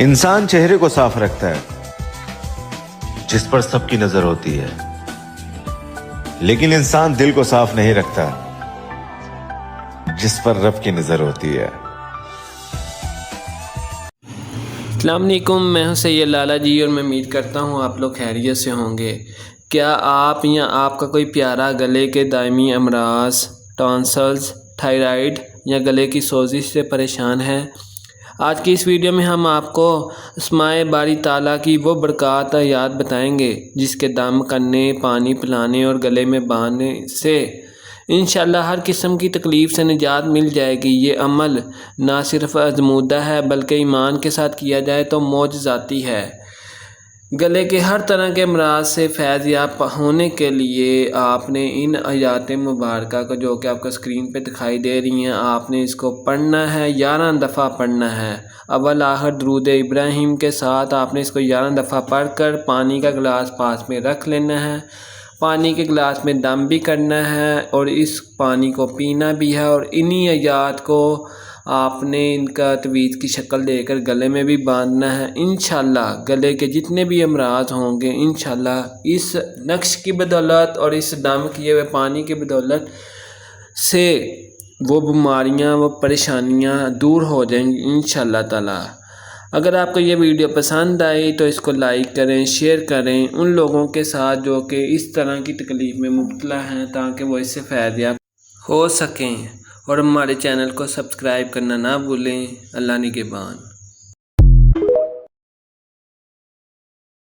इंसान चेहरे को साफ रखता है जिस पर सबकी नजर होती है, लेकिन इंसान दिल को साफ नहीं रखता जिस पर रब की नजर होती है। अस्सलाम वालेकुम, मैं हूं सैयद लाला जी और मैं उम्मीद करता हूं आप लोग खैरियत से होंगे। क्या आप या आपका कोई प्यारा गले के दायमी अमराज, टॉन्सल्स, थायराइड या गले की सोजिश से परेशान है? आज की इस वीडियो में हम आपको अस्माए बारी ताला की वो बरक़ात याद बताएंगे जिसके दम करने, पानी पिलाने और गले में बांधने से इंशाअल्लाह हर किस्म की तकलीफ़ से निजात मिल जाएगी। ये अमल ना सिर्फ आज़मूदा है बल्कि ईमान के साथ किया जाए तो मौजज़ाती है। गले के हर तरह के अमराज से फैज़ याब होने के लिए आपने इन आयात मुबारक को, जो कि आपको स्क्रीन पे दिखाई दे रही हैं, आपने इसको पढ़ना है, 11 दफ़ा पढ़ना है। अव्वल आखिर दुरूद इब्राहिम के साथ आपने इसको 11 दफ़ा पढ़कर पानी का गिलास पास में रख लेना है। पानी के गिलास में दम भी करना है और इस पानी को पीना भी है और इन्हीं आयात को आपने इनका तवीज़ की शक्ल देकर गले में भी बांधना है। इंशाअल्लाह गले के जितने भी अमराज होंगे इंशाअल्लाह इस नक्श की बदौलत और इस दम किए हुए पानी की बदौलत से वो बीमारियां, वो परेशानियां दूर हो जाएंगी इंशाअल्लाह ताला। अगर आपको ये वीडियो पसंद आई तो इसको लाइक करें, शेयर करें उन लोगों के साथ जो कि इस तरह की तकलीफ़ में मुब्तला हैं, ताकि वो इससे फ़ायदा याब हो सकें। और हमारे चैनल को सब्सक्राइब करना ना भूलें। अल्लाह निगहबान।